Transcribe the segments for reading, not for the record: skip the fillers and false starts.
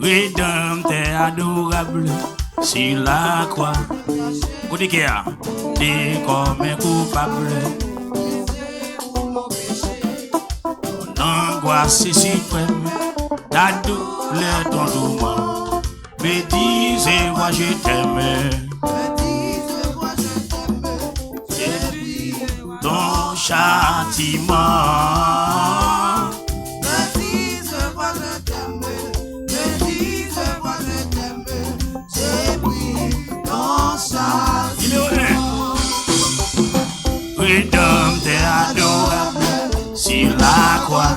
Rédempteur adorable sur la croix. Côté qui a dit comme un coupable. Ton angoisse suprême, ta douleur, ton tourment. Me disez-moi je t'aime. Ton châtiment. Rédempteur adorable sur la croix,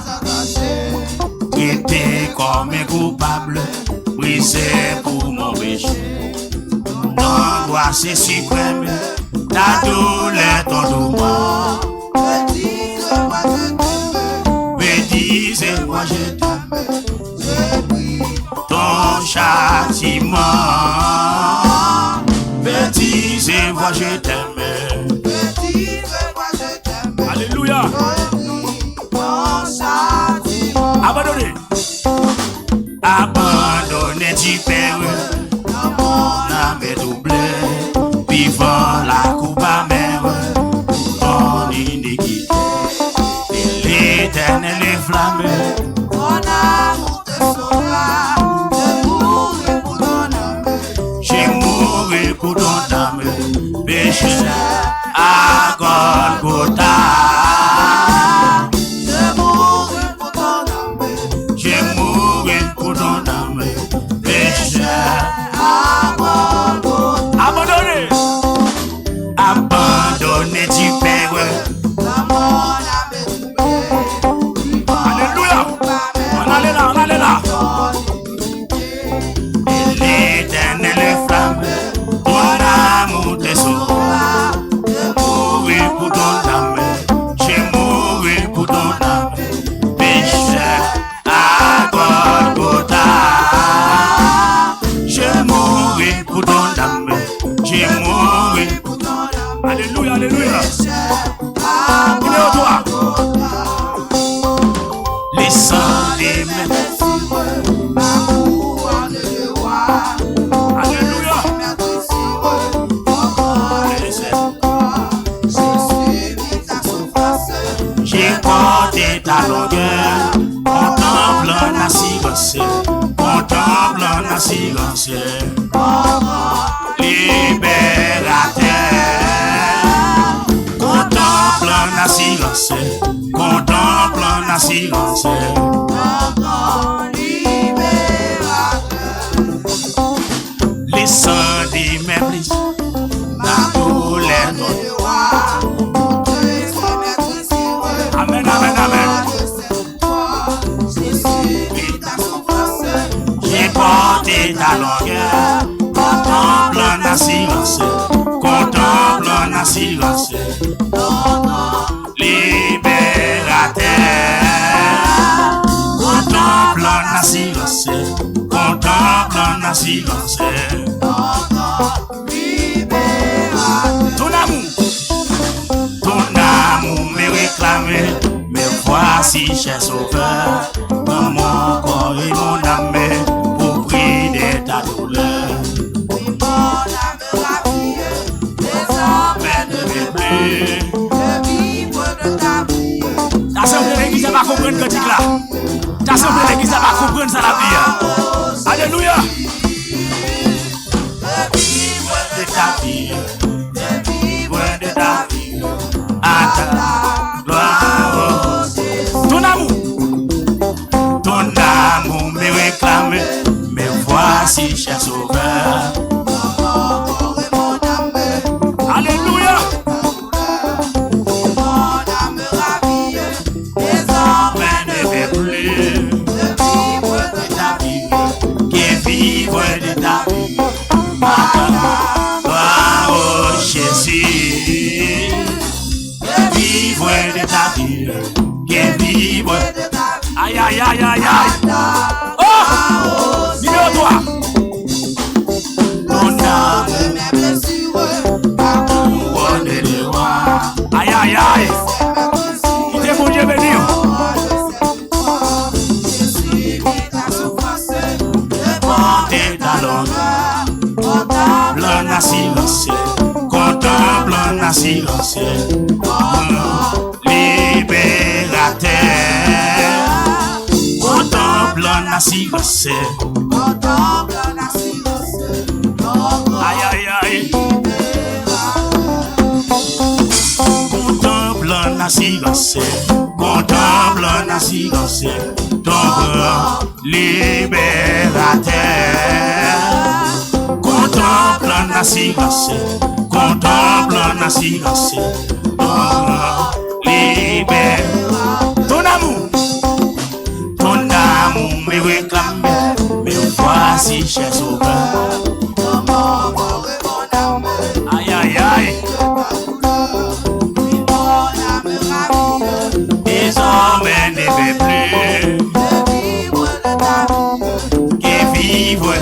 traité comme un coupable, brisé pour mon péché. L'angoisse est suprême, ta douleur, ton tourment. Me disez-moi je t'aime, ton châtiment. Me disez-moi je t'aime. Alléluia. Abandonné. Abandonné du Père. La main doublée. Vivant la coupe amère. Ton iniquité. L'éternel est flammé. Ton amour te sauvera. J'ai mouru pour ton âme. Péché à Golgotha. Abandonné du Père. Alléluia. On allait là. Et l'éternel est flamme. Ton amour te sauvera. Mouru pour ton âme. J'ai mouru pour ton âme. Pécheur à Golgotha. J'ai mouru pour ton âme. J'ai mouru. Alléluia, alléluia. Toi. Les sangs des mêmes. Alléluia. J'ai porté ta longueur, contemplant la silence, contemplant la silence. Libérateur. Contemplant la silence. Les sangs des mères, la douleur. Amen, amen, amen. J'ai porté ta longueur, contemplant la silence, contemplant la silence. Libérateur, contemplant la silence, contemplant la silence. Ton amour me réclame, me voici cher sauveur, dans mon corps et mon âme, pour brider ta douleur. Mon âme ravie, désormais ne m'oublie. L'assemblée de l'église va comprendre ce que tu là. L'assemblée de l'église va comprendre ça la vie. Alléluia. Vivre de ta vie. Vivre de ta vie. À ta gloire. Ton amour me réclame. Me voici, cher sauveur. Alléluia. Vivre de ta vie, oh Jésus, vivre de ta vie, vivre de ta vie. Aïe aïe aïe aïe aïe. Oh, numéro 3. Ton âme, mes blessures, couronne de roi. Aïe aïe aïe. Il est bon Dieu béni. contemple la silencieux, contemple la silencieux, libérateur, contemple la silencieux, aïe aïe aïe, contemple la silencieux, contemple la silencieux, ton grand libérateur, contemple la silencieux, contemple la silencieux, ton grand libérateur, ton amour me réclame, me voici cher sauveur. Aïe aïe aïe. Désormais ne veut plus que vivre.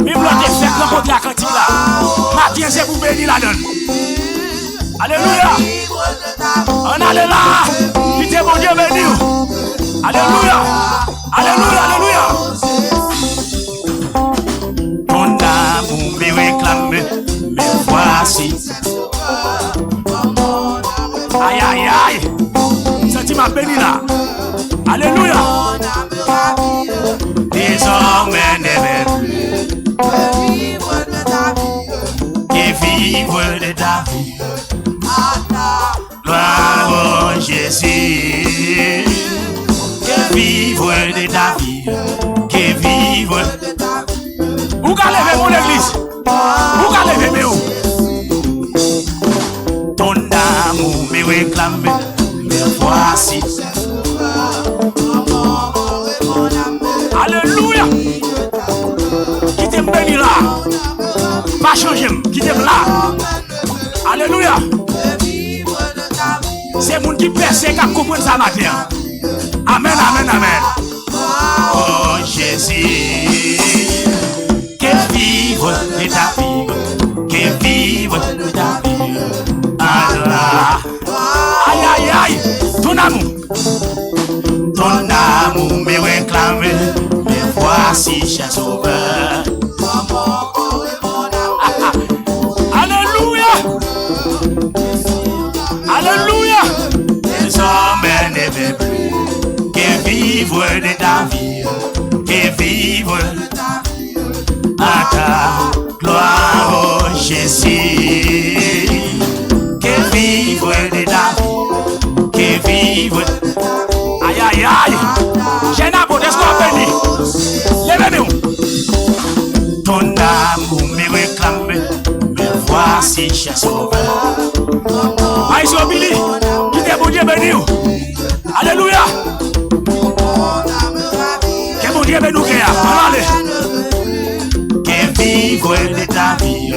Même l'autre fait le côté à cantique là. Matin c'est pour bénir la donne. Alléluia. On allait là. Qui t'est bon Dieu béni. Alléluia. Alléluia. Alléluia. Ton amour me réclame, me voici. Aïe aïe aïe. Sentiment béni là. Alléluia. Désormais ne veut plus que vivre de ta vie. Gloire au Jésus. Que vivre de ta vie. Que vivre de ta vie. Où qu'à lever mon église? Où qu'à lever mes hauts? Ton amour me réclame, me voici. Alléluia. Qui t'aime béni là? Pas changer, qui t'aime là? Alléluia. C'est mon qui perce qui comprend ça matin. Amen, amen, amen. Oh Jésus, que vivre de ta vie, que vivre de ta vie. Allah. Aïe aïe aïe. Ton amour me réclame, me voici cher sauveur. Alléluia. Alléluia. Désormais ne veut plus que vivre de ta vie, que vivre de ta vie. À ta gloire au Jésus. Que vivre de ta vie, que vivre. Aïe aïe aïe. J'ai un amour d'espoir béni. Levez-nous. Ton amour me réclame, me voici cher sauveur. Aïe sur Billy, qui t'est bon Dieu béni. Alléluia. Que bon Dieu béni nous créa. Allez. Que vivre de ta vie,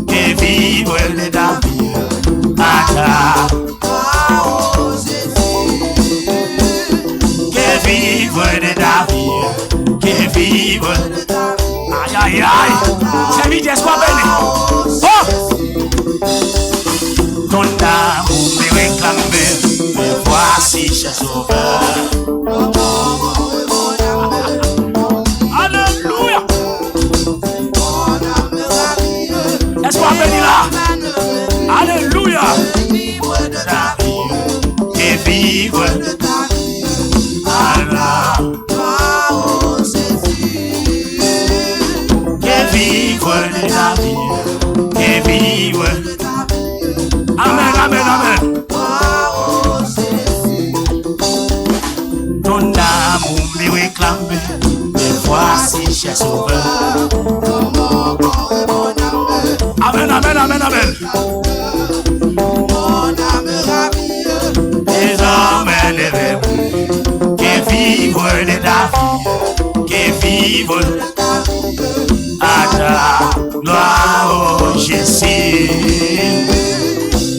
que vivre de ta vie. Que vivre de ta vie, que vivre. Aïe aïe aïe. C'est vite espoir béni. Oh. Ton amour me réclame, me voici cher sauveur. Alléluia. Espoir béni là. Alléluia. Que vivre. Allah. Que vivre de ta vie. Que vivre. Amen, amen, amen. Ton amour me réclame, me voici cher sauveur. Amen, amen, amen, amen. Désormais ne veut plus que vivre de ta vie, que vivre à ta gloire au Jésus.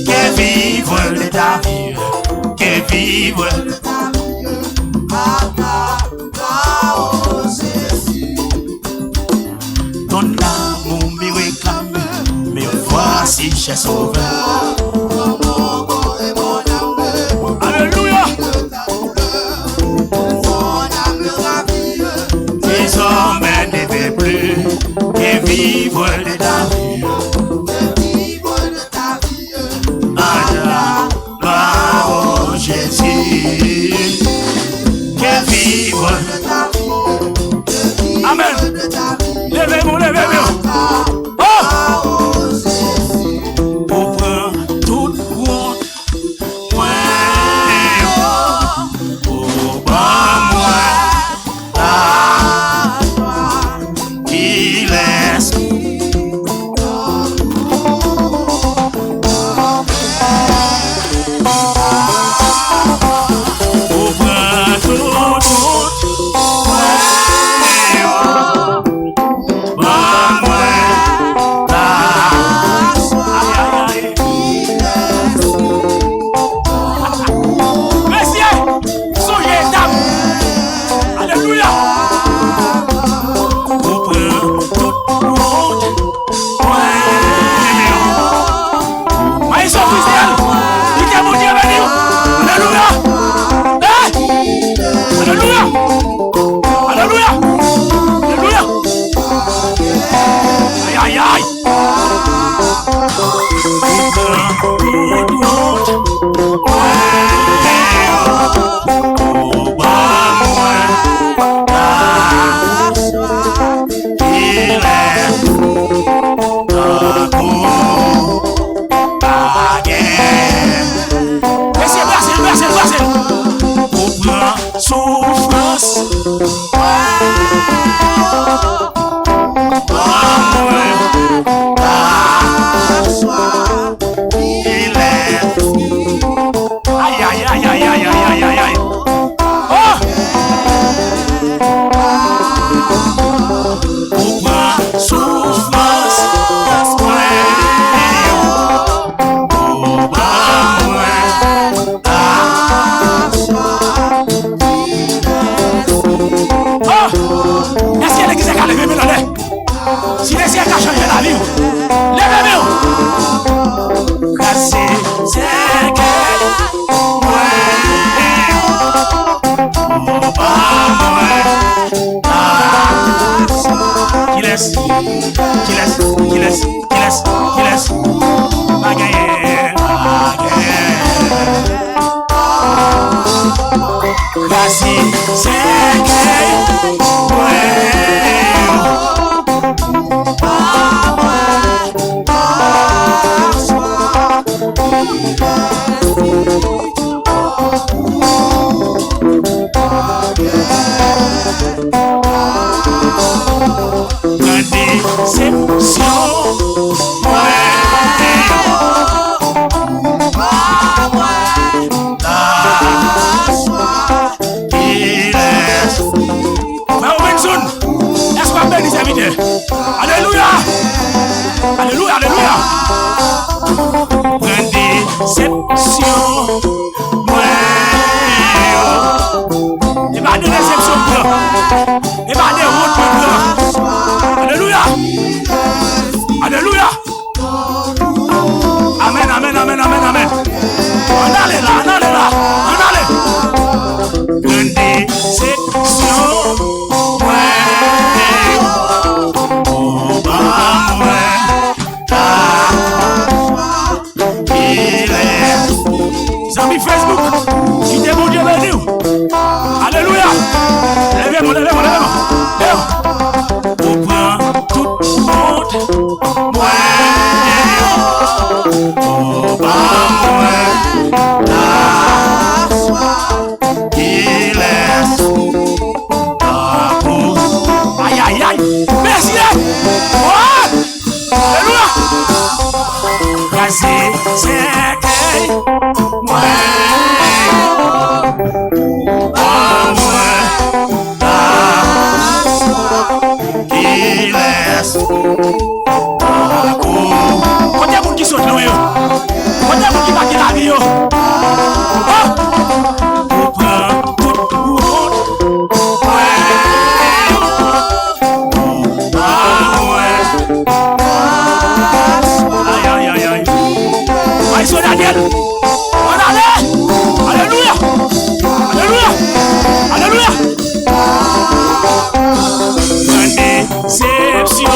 Que vivre de ta vie, que vivre à ta gloire au Jésus. Ton amour me réclame, me voici cher sauveur. Alléluia. Désormais ne veut plus vivre de ta vie. Oh Jésus, que vivre de ta vie. Amen. Levez-vous, levez-vous. Oh! Pour prendre toute route, pour moi, il laisse. Alléluia. Alléluia, alléluia. Prends déception. Et pas de déception. Et pas de route. Alléluia. Alléluia. Amen, amen, amen, amen, amen. On allait là, on allait là. On allait. Prends déception. Amis Facebook, qui t'est bon Dieu béni. Alléluia. Levez-moi, levez-moi, levez-moi. Pour prendre tout le monde. Il laisse ta peau. Aïe, aïe, aïe. Merci. Alléluia. Casser ses clés. Il laisse ta peau. Quand il y a qui saute loin, quand il y a qui va la vie, pour prendre tout le monde. aïe, aïe, aïe, aïe. Aïe, sur Daniel. On allait. Alléluia. Alléluia. Alléluia. Une déception.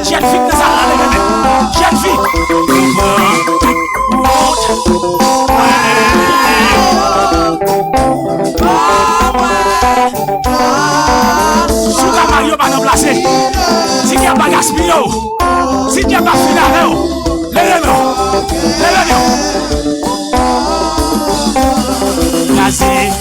Jeune fille, ça là, jeune fille. Souka Mario va nous placer. Si tu as pas gaspillé, si tu as pas fini, levez-moi. C'est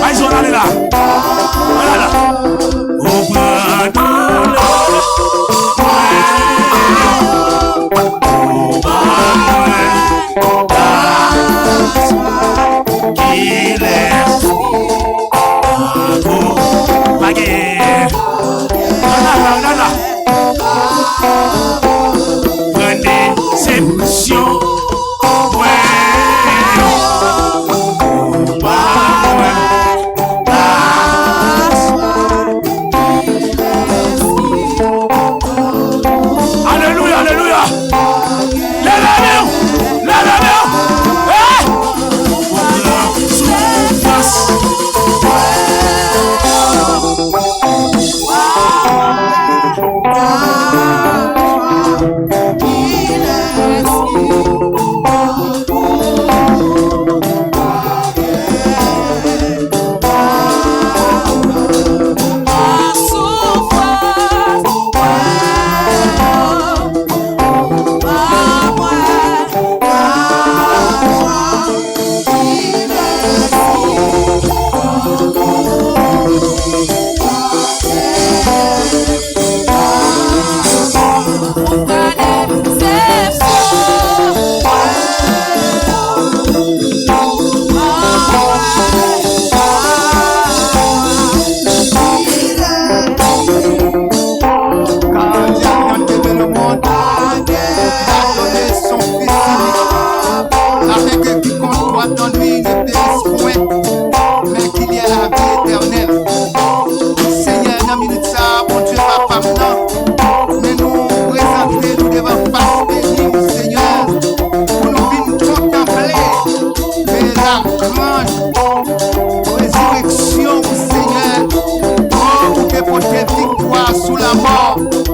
Mais on allez là. Bagay. Là. Prenez déception. Alléluia, alléluia.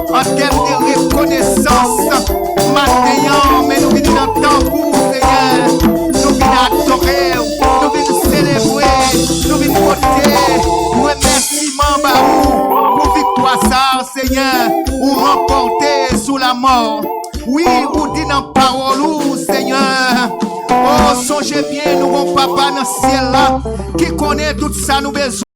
En termes de reconnaissance, maintenant, mais nous venons dans le temps pour Seigneur. Nous venons adorer, nous venons célébrer, nous venons porter remerciement pour victoire ça, Seigneur, ou remporter sous la mort. Oui, ou dit dans la parole, Seigneur. Oh, songez bien, nous, mon papa dans le ciel là, qui connaît tout ça, nous besoin.